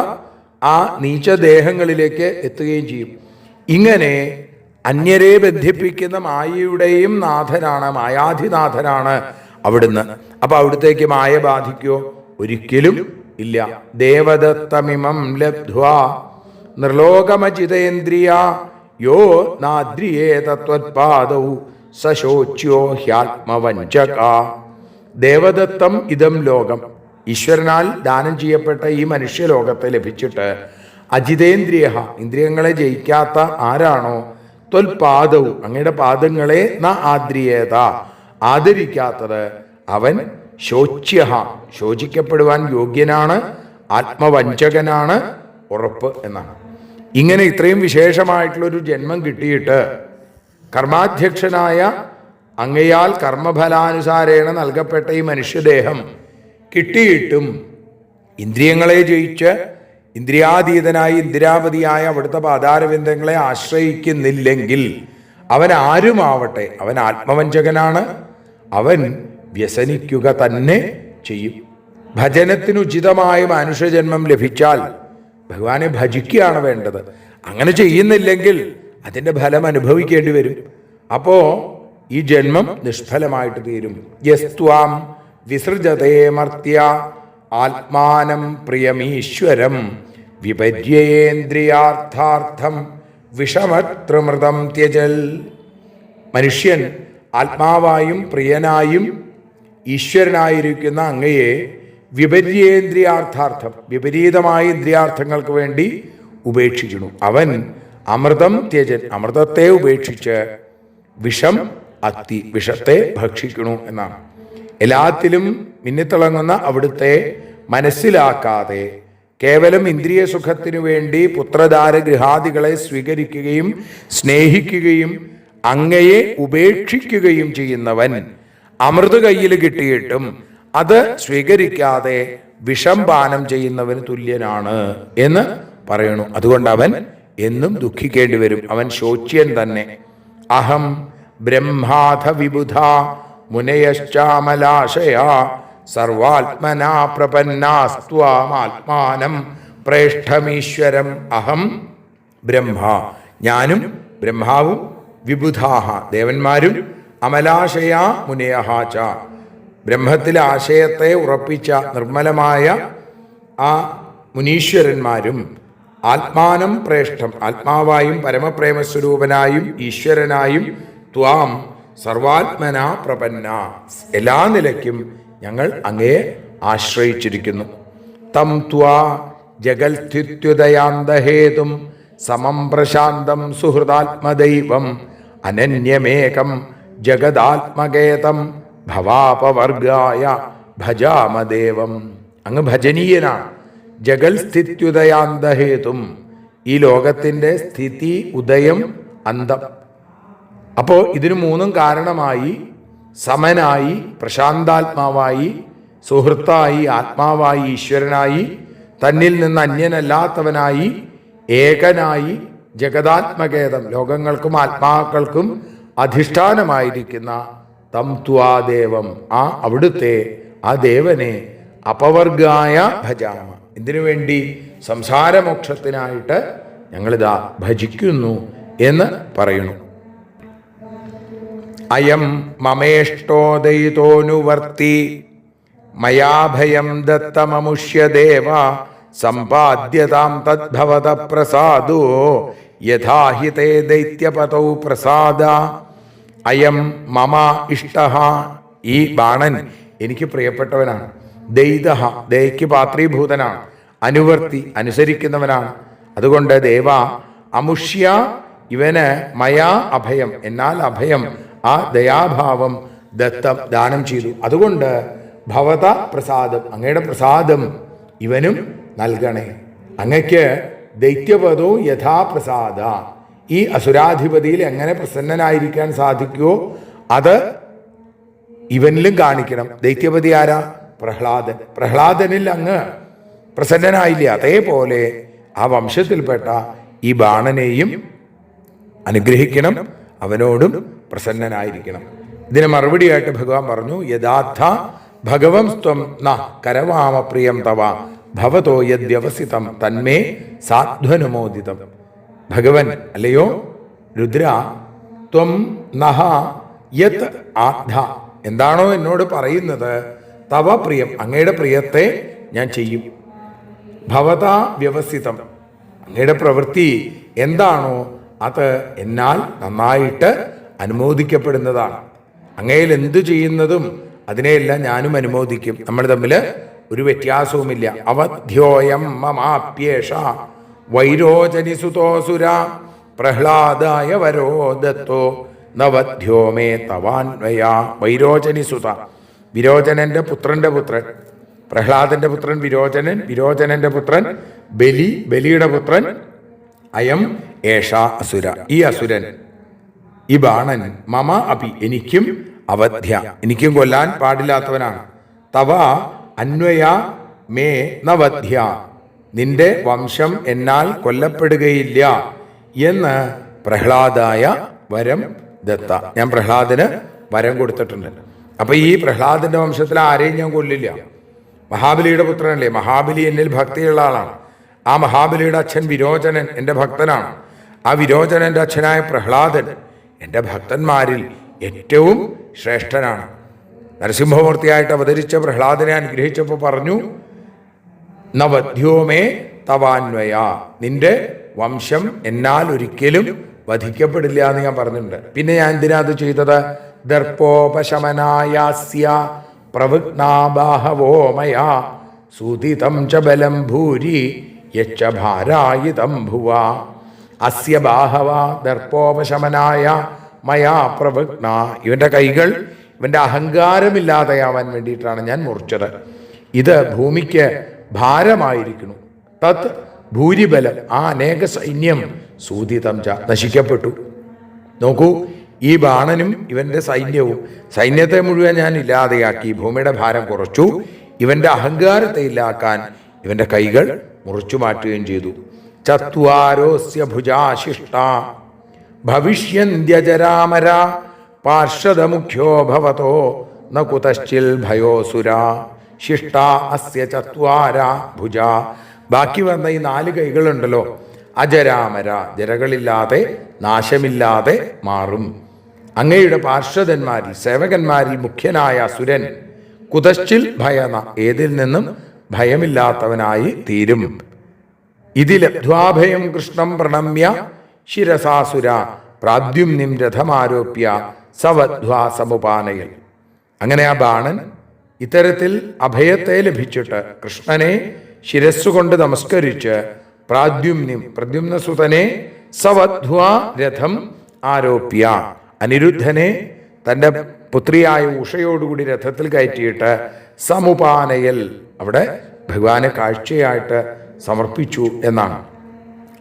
ആ നീചദേഹങ്ങളിലേക്ക് എത്തുകയും ചെയ്യും. ഇങ്ങനെ അന്യരെ ബന്ധിപ്പിക്കുന്ന മായയുടെയും നാഥനാണ്, മായാധിനാഥനാണ് അവിടുന്ന്. അപ്പൊ അവിടുത്തേക്ക് മായ ബാധിക്കോ? ഒരിക്കലും ഇല്ല. ദേവദത്തമിമം ലബ്ധ്വാ നിർലോകമചിതേന്ദ്രിയ യോ നാദ്രിയേ തത്വത്പാദൗ സശോച്യോ ഹ്യാത്മവഞ്ചക. ദേവദത്തം ഇതം ലോകം, ഈശ്വരനാൽ ദാനം ചെയ്യപ്പെട്ട ഈ മനുഷ്യലോകത്തെ ലഭിച്ചിട്ട് അജിതേന്ദ്രിയ, ഇന്ദ്രിയങ്ങളെ ജയിക്കാത്ത ആരാണോ, ത്വൽപാദവും അങ്ങയുടെ പാദങ്ങളെ ന ആദ്രിയേത, ആദരിക്കാത്തത് അവൻ ശോച്യ, ശോചിക്കപ്പെടുവാൻ യോഗ്യനാണ്, ആത്മവഞ്ചകനാണ്, ഉറപ്പ് എന്നാണ്. ഇങ്ങനെ ഇത്രയും വിശേഷമായിട്ടുള്ളൊരു ജന്മം കിട്ടിയിട്ട് കർമാധ്യക്ഷനായ അങ്ങയാൽ കർമ്മഫലാനുസാരേണ നൽകപ്പെട്ട ഈ മനുഷ്യദേഹം കിട്ടിയിട്ടും ഇന്ദ്രിയങ്ങളെ ജയിച്ച് ഇന്ദ്രിയാതീതനായി ഇന്ദിരാപതിയായ അവിടുത്തെ പാതാരവിന്ദങ്ങളെ ആശ്രയിക്കുന്നില്ലെങ്കിൽ അവൻ ആരുമാവട്ടെ അവൻ ആത്മവഞ്ചകനാണ്, അവൻ വ്യസനിക്കുക തന്നെ ചെയ്യും. ഭജനത്തിനുചിതമായ മനുഷ്യജന്മം ലഭിച്ചാൽ ഭഗവാനെ ഭജിക്കുകയാണ് വേണ്ടത്. അങ്ങനെ ചെയ്യുന്നില്ലെങ്കിൽ അതിൻ്റെ ഫലം അനുഭവിക്കേണ്ടി വരും. അപ്പോ ഈ ജന്മം നിഷ്ഫലമായിട്ട് തീരും. യസ്ത്വാം വിസൃജതേ മർത്യ ആത്മാനം പ്രിയമീശ്വരം വിപര്യേന്ദ്രിയാർത്ഥാർത്ഥം വിഷമത്രിമൃതം ത്യജൽ. മനുഷ്യൻ ആത്മാവായും പ്രിയനായും ഈശ്വരനായിരിക്കുന്ന അങ്ങയെ വിപര്യേന്ദ്രിയാർത്ഥാർത്ഥം, വിപരീതമായ ഇന്ദ്രിയാർത്ഥങ്ങൾക്ക് വേണ്ടി ഉപേക്ഷിക്കുന്നു. അവൻ അമൃതം ത്യജൻ, അമൃതത്തെ ഉപേക്ഷിച്ച് വിഷം അത്തി, വിഷത്തെ ഭക്ഷിക്കണു എന്നാണ്. എല്ലാത്തിലും മിന്നിത്തിളങ്ങുന്ന അവിടുത്തെ മനസ്സിലാക്കാതെ കേവലം ഇന്ദ്രിയ സുഖത്തിനു വേണ്ടി പുത്രധാര ഗൃഹാദികളെ സ്വീകരിക്കുകയും സ്നേഹിക്കുകയും അങ്ങയെ ഉപേക്ഷിക്കുകയും ചെയ്യുന്നവൻ അമൃത് കയ്യിൽ കിട്ടിയിട്ടും അത് സ്വീകരിക്കാതെ വിഷം പാനം ചെയ്യുന്നവന് തുല്യനാണ് എന്ന് പറയണു. അതുകൊണ്ട് അവൻ എന്നും ദുഃഖിക്കേണ്ടി വരും. അവൻ ശോച്യൻ തന്നെ. അഹം ബ്രഹ്മാധ വിബുധ മുനയശ്ചാമലാശയാ സർവാത്മനാ പ്രപന്നാസ്ത്വാമാത്മാനം പ്രേഷ്ഠമീശ്വരം. അഹം ബ്രഹ്മ, ഞാനും ബ്രഹ്മാവും, വിബുധാഹ ദേവന്മാരും, അമലാശയാ മുനയഃ ച ബ്രഹ്മത്തിലെ ആശയത്തെ ഉറപ്പിച്ച നിർമ്മലമായ ആ മുനീശ്വരന്മാരും, ആത്മാനം പ്രേഷ്ഠം ആത്മാവായും പരമപ്രേമസ്വരൂപനായും ഈശ്വരനായും, ത്വാം സർവാത്മനാ പ്രപന്ന എല്ലാ നിലയ്ക്കും ഞങ്ങൾ അങ്ങയെ ആശ്രയിച്ചിരിക്കുന്നു. തം ത്വാ ജഗൽസ്ഥിത്യുദയാന്തഹേതും സമം പ്രശാന്തം സുഹൃദാത്മദൈവം അനന്യമേകം ജഗദാത്മകേതം ഭവാപവർഗായ ഭജാമദേവം. അങ്ങ് ഭജനീയനാണ്. ജഗൽസ്ഥിത്യുദയാന്തഹേതും, ഈ ലോകത്തിൻ്റെ സ്ഥിതി, ഉദയം, അന്തം. അപ്പോൾ ഇതിനു മൂന്നും കാരണമായി സമനായി, പ്രശാന്താത്മാവായി, സുഹൃത്തായി, ആത്മാവായി, ഈശ്വരനായി, തന്നിൽ നിന്ന് അന്യനല്ലാത്തവനായി, ഏകനായി, ജഗദാത്മകേതം ലോകങ്ങൾക്കും ആത്മാക്കൾക്കും അധിഷ്ഠാനമായിരിക്കുന്ന തം ത്വാദേവം ആ അവിടുത്തെ ആ ദേവനെ അപവർഗായ ഭജാമ, ഇതിനു വേണ്ടി സംസാരമോക്ഷത്തിനായിട്ട് ഞങ്ങളിതാ ഭജിക്കുന്നു എന്ന് പറയുന്നു. അയം മമേഷ്ടോദയിതോനുവർത്തി മയാഭയം ദത്തമമുഷ്യദേവ സമ്പാദ്യതാം തദ്ഭവത പ്രസാദോ യഥാ ഹി തേ ദൈത്യപതൗ പ്രസാദ അയം മമ ഇഷ്ടഃ. ഈ ബാണൻ എനിക്ക് പ്രിയപ്പെട്ടവനാണ്. ദൈതഃ ദയയ്ക്ക് പാത്രീഭൂതനാണ്. അനുവർത്തി അനുസരിക്കുന്നവനാണ്. അതുകൊണ്ട് ദേവ അമുഷ്യ ഇവന് മയാ അഭയം എന്നാൽ അഭയം ആ ദയാഭാവം ദത്തം ദാനം ചെയ്തു. അതുകൊണ്ട് ഭവത പ്രസാദം അങ്ങയുടെ പ്രസാദം ഇവനും നൽകണേ. അങ്ങയ്ക്ക് ദൈത്യപദോ യഥാപ്രസാദ ഈ അസുരാധിപതിയിൽ എങ്ങനെ പ്രസന്നനായിരിക്കാൻ സാധിക്കുമോ അത് ഇവനിലും കാണിക്കണം. ദൈത്യപതി ആരാ? പ്രഹ്ലാദൻ. പ്രഹ്ലാദനിൽ അങ്ങ് പ്രസന്നനായില്ലേ, അതേപോലെ ആ വംശത്തിൽപ്പെട്ട ഈ ബാണനെയും അനുഗ്രഹിക്കണം, അവനോടും പ്രസന്നനായിരിക്കണം. ഇതിന് മറുപടിയായിട്ട് ഭഗവാൻ പറഞ്ഞു, യഥാർത്ഥ ഭഗവം സ്ത്വം ന കരവാമ പ്രിയം തവ ഭവതോ യദ്വ്യവസിതം തന്മേ സാധ്വനുമോദിതം. ഭഗവൻ അല്ലയോ രുദ്ര, ത്വം നഹ യത് ആദ്ധ എന്താണോ എന്നോട് പറയുന്നത്, തവ പ്രിയം അങ്ങയുടെ പ്രിയത്തെ ഞാൻ ചെയ്യും. ഭവതാ വ്യവസിതം അങ്ങയുടെ പ്രവൃത്തി എന്താണോ അത് എന്നാൽ നന്നായിട്ട് അനുമോദിക്കപ്പെടുന്നതാണ്. അങ്ങയിൽ എന്തു ചെയ്യുന്നതും അതിനെയെല്ലാം ഞാനും അനുമോദിക്കും. നമ്മൾ തമ്മിൽ ഒരു വ്യത്യാസവുമില്ല. അവധ്യോയം മമാപ്യേഷ വൈരോചനിസുതോസുര പ്രഹ്ലാദായ വരോ ദത്തോ നവധ്യോ മേ തവാൻവയാ. വൈരോചനിസുത വിരോചനന്റെ പുത്രന്റെ പുത്രൻ, പ്രഹ്ലാദന്റെ പുത്രൻ വിരോചനൻ, വിരോചനന്റെ പുത്രൻ ബലി, ബലിയുടെ പുത്രൻ അയം ഏഷ അസുര. ഈ അസുരൻ ഈ ബാണൻ മമ അപി എനിക്കും അവധ്യ എനിക്കും കൊല്ലാൻ പാടില്ലാത്തവനാണ്. തവ അന്വയ മേ നവധ്യ നിന്റെ വംശം എന്നാൽ കൊല്ലപ്പെടുകയില്ല എന്ന് പ്രഹ്ലാദായ വരം ദത്ത. ഞാൻ പ്രഹ്ലാദന് വരം കൊടുത്തിട്ടുണ്ട്. അപ്പൊ ഈ പ്രഹ്ലാദന്റെ വംശത്തിൽ ആരെയും ഞാൻ കൊല്ലില്ല. മഹാബലിയുടെ പുത്രനല്ലേ, മഹാബലി എന്നിൽ ഭക്തിയുള്ള ആളാണ്. ആ മഹാബലിയുടെ അച്ഛൻ വിരോചനൻ എൻ്റെ ഭക്തനാണ്. ആ വിരോചനന്റെ അച്ഛനായ പ്രഹ്ലാദൻ എൻ്റെ ഭക്തന്മാരിൽ ഏറ്റവും ശ്രേഷ്ഠനാണ്. നരസിംഹമൂർത്തിയായിട്ട് അവതരിച്ച പ്രഹ്ലാദനെ അനുഗ്രഹിച്ചപ്പോൾ പറഞ്ഞു, നവധ്യോമേ തവാന്വയ നിന്റെ വംശം എന്നാൽ ഒരിക്കലും വധിക്കപ്പെടില്ല എന്ന് ഞാൻ പറഞ്ഞിട്ടുണ്ട്. പിന്നെ ഞാൻ എന്തിനാ അത് ചെയ്തത്? ദർപ്പോപശമനായാസ്യ പ്രവൃഗ്നാബാഹവോ മയാ സുതിതം ച ബലം ഭൂരി യച്ച ഭാരായിതം ഭുവ. അസ്യ ബാഹവ ദർപ്പോപശമനായ മയാ പ്രവൃഗ്ന. ഇവന്റെ കൈകൾ ഇവന്റെ അഹങ്കാരമില്ലാതെയാവാൻ വേണ്ടിയിട്ടാണ് ഞാൻ മുറിച്ചത്. ഇത് ഭൂമിക്ക് ഭാരമായിരിക്കുന്നു. തത് ഭൂരിബലം ആ അനേക സൈന്യം സൂതിതം ച നശിക്കപ്പെട്ടു. നോക്കൂ, ഈ ബാണനും ഇവന്റെ സൈന്യവും സൈന്യത്തെ മുഴുവൻ ഞാൻ ഇല്ലാതെയാക്കി, ഭൂമിയുടെ ഭാരം കുറച്ചു. ഇവന്റെ അഹങ്കാരത്തെ ഇല്ലാക്കാൻ ഇവന്റെ കൈകൾ മുറിച്ചു മാറ്റുകയും ചെയ്തു. ചത്വാരോസ്യ ഭുജാശിഷ്ട ഭവിഷ്യന്ത്യജരാമര പാർഷദമുഖ്യോ ഭവതോ ന കുതശ്ചിൽ ഭയോസുര. ശിഷ്ട അസ്യ ചത്വാര ഭുജ. ബാക്കി വന്ന ഈ 4 കൈകളുണ്ടല്ലോ, അജരാമര ജരകളില്ലാതെ നാശമില്ലാതെ മാറും. അങ്ങയുടെ പാർഷദന്മാരിൽ സേവകന്മാരിൽ മുഖ്യനായ അസുരൻ കുതശ്ചിൽ ഭയന ഏതിൽ നിന്നും ഭയമില്ലാത്തവനായി തീരും. ഇതിലബ്ധ്വാഭയം കൃഷ്ണം പ്രണമ്യ ശിരസാസുര പ്രാദ്യുമ്നിം രഥമാരോപ്യ സവധ്വാ സമുപാനയൽ. അങ്ങനെ ആ ബാണൻ ഇത്തരത്തിൽ അഭയത്തെ ലഭിച്ചിട്ട് കൃഷ്ണനെ ശിരസ്സുകൊണ്ട് നമസ്കരിച്ച് പ്രാദ്യുമ്നിം പ്രദ്യുമ്നസുതനെ സവധ്വാ രഥം ആരോപ്യ അനിരുദ്ധനെ തൻ്റെ പുത്രിയായ ഉഷയോടുകൂടി രഥത്തിൽ കയറ്റിയിട്ട് സമുപാനയൽ അവിടെ ഭഗവാനെ കാഴ്ചയായിട്ട് സമർപ്പിച്ചു എന്നാണ്.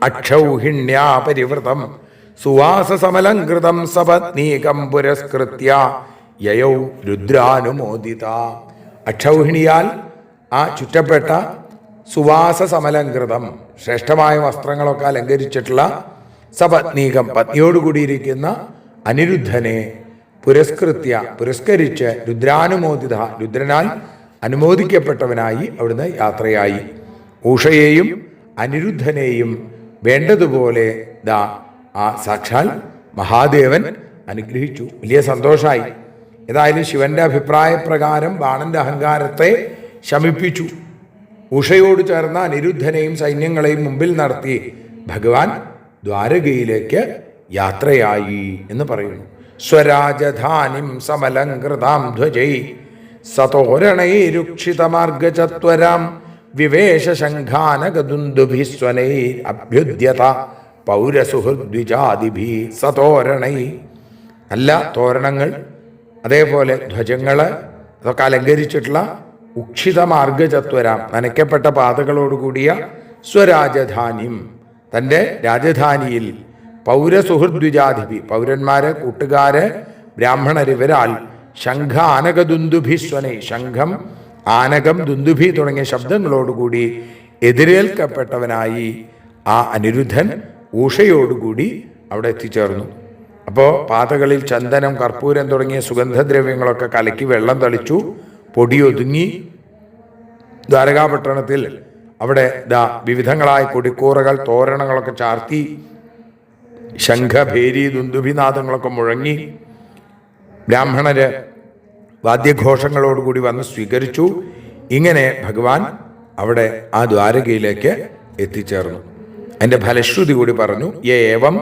അക്ഷൗഹിണ്യാ പരിവൃതം സുവാസസമലംകൃതം സപത്നീകം പുരസ്കൃത്യ യയൗ രുദ്രാനുമോദിത. അക്ഷൗഹിണിയാൽ ആ ചുറ്റപ്പെട്ട സുവാസസമലംകൃതം ശ്രേഷ്ഠമായ വസ്ത്രങ്ങളൊക്കെ അലങ്കരിച്ചിട്ടുള്ള സപത്നീകം പത്നിയോടുകൂടിയിരിക്കുന്ന അനിരുദ്ധനെ പുരസ്കരിച്ച് രുദ്രാനുമോദിത രുദ്രനാൽ അനുമോദിക്കപ്പെട്ടവനായി അവിടുന്ന് യാത്രയായി. ഉഷയെയും അനിരുദ്ധനെയും വേണ്ടതുപോലെ ആ സാക്ഷാൽ മഹാദേവൻ അനുഗ്രഹിച്ചു. വലിയ സന്തോഷമായി. ഏതായാലും ശിവന്റെ അഭിപ്രായപ്രകാരം ബാണന്റെ അഹങ്കാരത്തെ ശമിപ്പിച്ചു. ഉഷയോട് ചേർന്ന അനിരുദ്ധനെയും സൈന്യങ്ങളെയും മുമ്പിൽ നടത്തി ഭഗവാൻ ദ്വാരകയിലേക്ക് യാത്രയായി എന്ന് പറയുന്നു. സ്വരാജധാനിം സമലങ്കൃതാം ധ്വജൈ സതോരണൈരുക്ഷിതമാർഗചത്വരാം വിവേശ ശംഖാനകദുന്ദുഭിസ്വനൈ അഭ്യുദ്യത പൗരസുഹൃദ്വിജാദിഭി സതോരണൈ. നല്ല തോരണങ്ങൾ, അതേപോലെ ധ്വജങ്ങൾ, അതൊക്കെ അലങ്കരിച്ചിട്ടുള്ള ഉക്ഷിതമാർഗചത്വരാം നനയ്ക്കപ്പെട്ട പാതകളോടുകൂടിയ സ്വരാജധാനിം തൻ്റെ രാജധാനിയിൽ പൗരസുഹൃദ്വിജാധിപി പൗരന്മാര്, കൂട്ടുകാര്, ബ്രാഹ്മണരിവരാൽ ശംഖ ആനക ദുന്ദുഭിസ്വനെ ശംഖം, ആനകം, ദുന്ദുഭി തുടങ്ങിയ ശബ്ദങ്ങളോടുകൂടി എതിരേൽക്കപ്പെട്ടവനായി ആ അനിരുദ്ധൻ ഉഷയോടുകൂടി അവിടെ എത്തിച്ചേർന്നു. അപ്പോൾ പാതകളിൽ ചന്ദനം, കർപ്പൂരം തുടങ്ങിയ സുഗന്ധദ്രവ്യങ്ങളൊക്കെ കലക്കി വെള്ളം തളിച്ചു. പൊടിയൊതുങ്ങി. ദ്വാരകാപട്ടണത്തിൽ അവിടെ വിവിധങ്ങളായ കൊടിക്കൂറകൾ, തോരണങ്ങളൊക്കെ ചാർത്തി, ശംഖ, ഭേരി, ദുന്ദുഭിനാദങ്ങളൊക്കെ മുഴങ്ങി. ബ്രാഹ്മണര് വാദ്യഘോഷങ്ങളോടുകൂടി വന്ന് സ്വീകരിച്ചു. ഇങ്ങനെ ഭഗവാൻ അവിടെ ആ ദ്വാരകയിലേക്ക് എത്തിച്ചേർന്നു. അതിൻ്റെ ഫലശ്രുതി കൂടി പറഞ്ഞു. ഏവം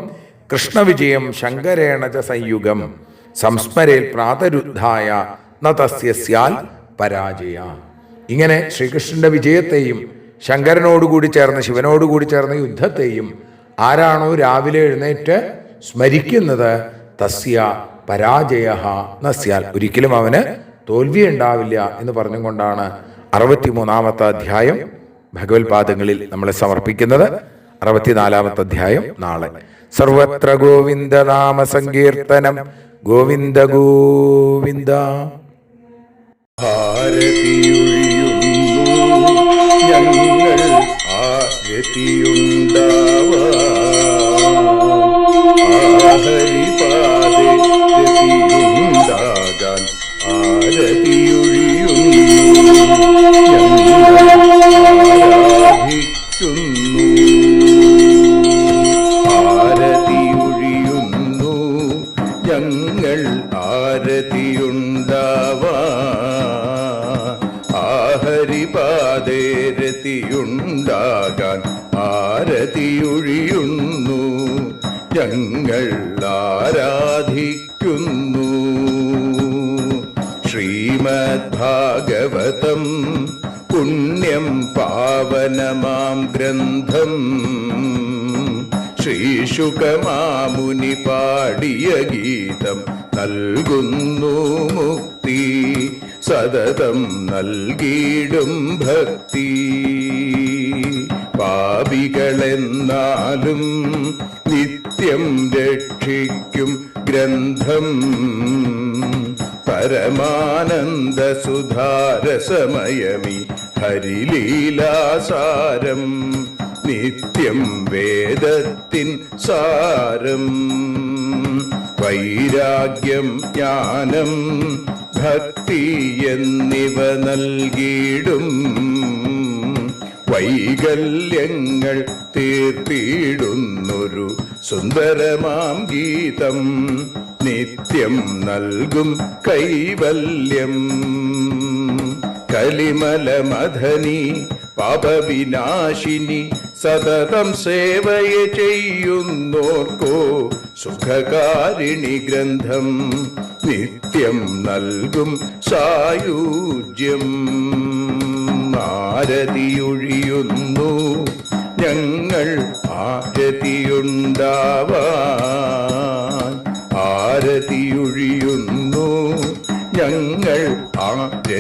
കൃഷ്ണവിജയം ശങ്കരേണ ച സംയുഗം സംസ്മരേൽ പ്രാതരുദ്ധായ ന തസ്യ സ്യാൽ പരാജയ. ഇങ്ങനെ ശ്രീകൃഷ്ണന്റെ വിജയത്തെയും ശങ്കരനോടുകൂടി ചേർന്ന്, ശിവനോടുകൂടി ചേർന്ന യുദ്ധത്തെയും ആരാണോ രാവിലെ എഴുന്നേറ്റ് സ്മരിക്കുന്നത് തസ്യ പരാജയ ന സ്യാൽ, ഒരിക്കലും അവന് തോൽവി ഉണ്ടാവില്ല എന്ന് പറഞ്ഞുകൊണ്ടാണ് 63-ാമത്തെ അധ്യായം ഭഗവത്പാദങ്ങളിൽ നമ്മളെ സമർപ്പിക്കുന്നത്. 64-ാമത്തെ അധ്യായം നാളെ. സർവത്ര ഗോവിന്ദ നാമ സങ്കീർത്തനം. ഗോവിന്ദ ഗോവിന്ദ. ഞങ്ങൾ ഹരിപാദേ രതിയുണ്ടാകാൻ ആരതിയൊഴിയുന്നു. ഞങ്ങൾ ആരതിയുണ്ടാവാൻ ഹരിപാദേ രതിയുണ്ടാകാൻ ആരതിയൊഴിയുന്നു. ഞങ്ങൾ ആരാധിക്കുന്നു. ശ്രീമദ്ഭാഗവതം പുണ്യം പാവനമാം ഗ്രന്ഥം ശ്രീശുകമാമുനി പാടിയ ഗീതം നൽകുന്നു മുക്തി. സതതം നൽകിയിടും ഭക്തി. പാപികളെന്നാലും നിത്യം രക്ഷിക്കും ഗ്രന്ഥം പരമാനന്ദ സുധാരസമയമി ഹരിലീലാസാരം. നിത്യം വേദത്തിൻ സാരം. വൈരാഗ്യം, ജ്ഞാനം, ഭക്തി എന്നിവ നൽകിയിടും വൈകല്യങ്ങൾ തീർത്തിടുന്നൊരു സുന്ദരമാം ഗീതം. നിത്യം നൽകും കൈവല്യം. കലിമലമഥനി പാപവിനാശിനി സതതം സേവയ ചെയ്യുന്നോർക്കോ സുഖകാരിണി ഗ്രന്ഥം. നിത്യം നൽകും സായുജ്യം. ആരതിയൊഴിയുന്നു. ഞങ്ങൾ ആരതിയുണ്ടാവാൻ ആരതിയൊഴിയുന്നു. ഞങ്ങൾ ആരതിയുണ്ടാവാൻ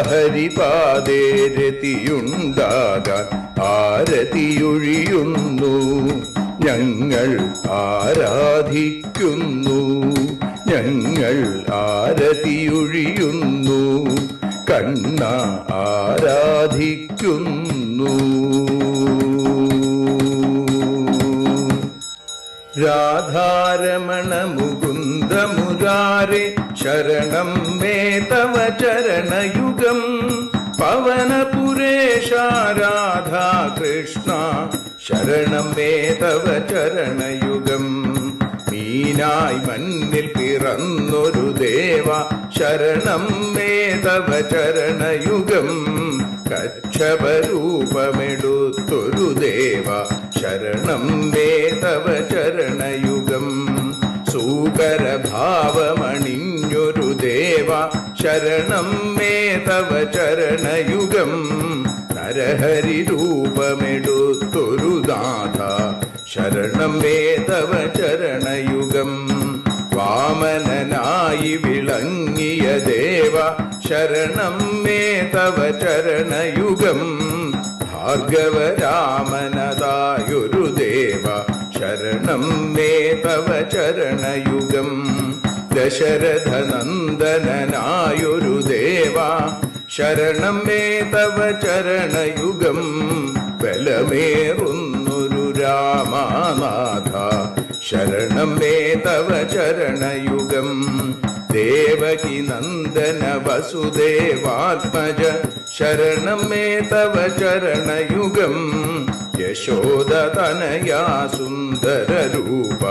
ഹരിപാദേ രതിയുണ്ടാകാൻ ആരതിയൊഴിയുന്നു. ഞങ്ങൾ ആരാധിക്കുന്നു. ഞങ്ങൾ ആരതിയൊഴിയുന്നു. കണ്ണ ആരാധിക്കുന്നു. രാധാരമണ മുകുന്ദ മുരാരേ ശരണം മേ തവ ചരണയുഗം. പവനപുരേശ രാധാ കൃഷ്ണ ശരണം മേ തവ ചരണയുഗം. മീനായി മണ്ണിൽ പിറന്നൊരു ദേവ ശരണം മേ തവ ചരണയുഗം. കച്ഛപരൂപമെടുത്തൊരു ദേവ ശരണം മേ തവ ചരണയുഗം. സൂകരഭാവമണിഞ്ഞൊരു ദേവ ശരണം മേ തവ ചരണയുഗം. നരഹരി രൂപമെടുത്തൊരു നാഥ ശരണം മേ തവ ചരണയുഗം. വാമനനായി വിളങ്ങിയ ദേവ ശരണം മേ തവ ചരണയുഗം. ഭാർഗവരാമനതായൊരു ദേവ ശരണം മേ തവ ചരണയുഗം. ദശരഥനന്ദനായൊരു ദേവ ശരണം മേ തവ ചരണയുഗം. ബലമേറുന്നൊരു രാമനാഥ ശരണം മേ തവ ചരണയുഗം. ദേവകി നന്ദന വസുദേവാത്മജ ശരണം മേ തവ ചരണയുഗം. യശോദതനയാ സുന്ദര രൂപ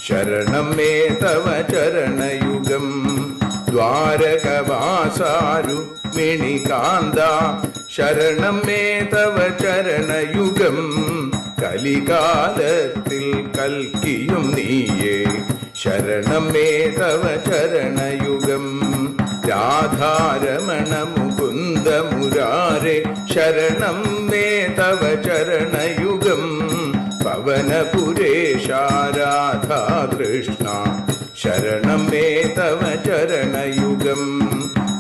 ശരണം മേ തവ ചരണയുഗം. ദ്വാരകവാസാരുക്മിണികാന്ത ശരണം മേ തവ ചരണയുഗം. കലികാലത്തിൽ കൽക്കിയും നീയേ ശരണം മേ തവ ചരണയുഗം. രാധാരമണ മുകുന്ദ മുരാരെ ശരണം മേ തവ ചരണയുഗം. പവനപുരേശ രാധാ കൃഷ്ണ ശരണം മേ തവ ചരണയുഗം.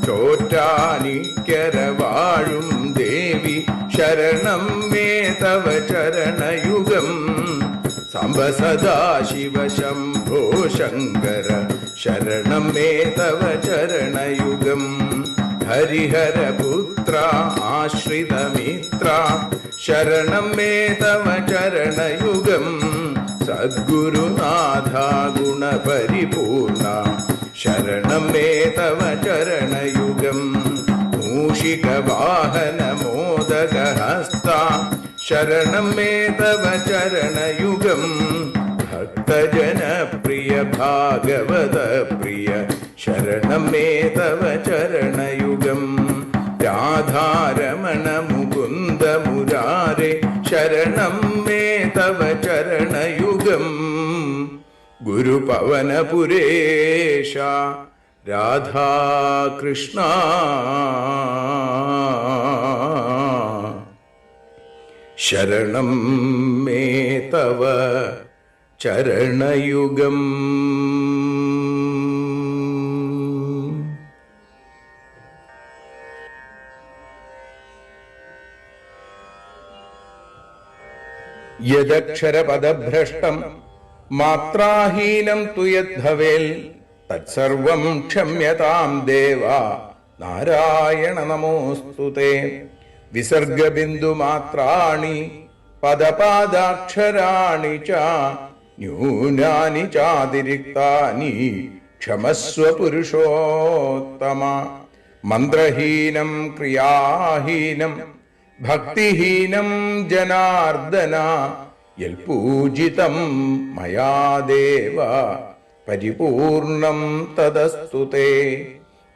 ചോറ്റാനിക്കര വാഴും ദേവി ശരണം മേ തവ ചരണയുഗം. സാംബ സദാശിവ ശംഭോ ശങ്കര ശരണം മേ തവ ചരണയുഗം. ഹരിഹരപുത്ര ആശ്രിതമിത്ര ശരണം മേ തവ ചരണയുഗം. സദ്ഗുരുനാഥ ഗുണപരിപൂർണ ശരണം മേ തവ ചരണയുഗം. മൂഷികവാഹന മോദകഹസ്ത ശരണം മേ തവ ചരണയുഗം. ഭക്തജനപ്രിയ ഭാഗവത പ്രിയ ശരണം മേ തവ ചരണയുഗം. രാധാരമണ മുകുന്ദ മുരാരെ ശരണം മേ തവ ചരണയുഗം. ഗുരുപവനപുരേശ രാധാകൃഷ്ണ ശരണം മേ തവ ചരണയുഗം. യദക്ഷരപദഭ്രഷ്ടം മാത്രാഹീനം തു യദ്ഭവേൽ തത്സർവം ക്ഷമ്യതാം ദേവ നാരായണ നമോസ്തുതേ. വിസർഗബിന്ദുമാത്രാണി പദപാദാക്ഷരാണി ച ന്യൂനാനി ചാതിരിക്താനി ക്ഷമസ്വ പുരുഷോത്തമ. മന്ത്രഹീനം ക്രിയാഹീനം ഭക്തിഹീനം ജനാർദ്ദന യൽപൂജിതം മയാ ദേവ പരിപൂർണം തദസ്തുതേ.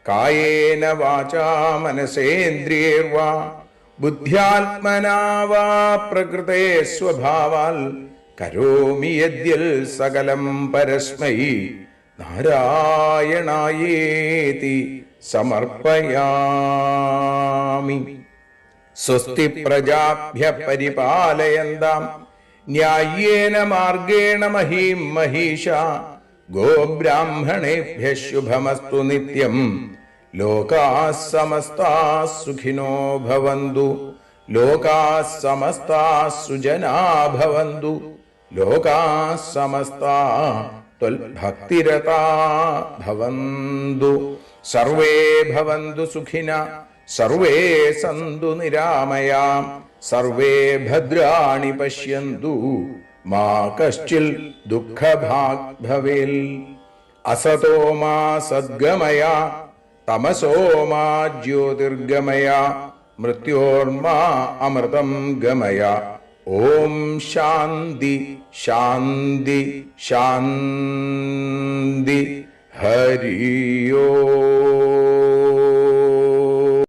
കായേന വാചാ മനസേന്ദ്രിയേർവാ ബുദ്ധ്യാത്മനാ വാ പ്രകൃതേ സ്വഭാവാൽ കരോമി യദ്യൽ സകലം പരസ്മൈ നാരായണായേതി സമർപ്പയാമി. സ്വസ്തി പ്രജാഭ്യ പരിപാലയന്താം ന്യായേന മാർഗേണ മഹീം മഹീഷ. ഗോബ്രാഹ്മണേഭ്യ ശുഭമസ്തു നിത്യം. ലോകാഃ സമസ്താഃ സുഖിനോ ഭവന്തു. ലോകാഃ സമസ്താഃ സുജനാഃ ഭവന്തു. ലോകാഃ സമസ്താഃ ത്വൽഭക്തിരതാഃ ഭവന്തു. സർവേ ഭവന്തു സുഖിനഃ സർവേ സന്തു നിരാമയാം. സർവേ ഭദ്രാണി പശ്യന്തു മാ കശ്ചിൽ ദുഃഖഭാഗ് ഭവേൽ. അസതോ മാ സദ്ഗമയ തമസോ മാ ജ്യോതിർഗമയ മൃത്യോർമാ അമൃതം ഗമയ. ഓം ശാന്തി ശാന്തി ശാന്തി ഹരി ഓം.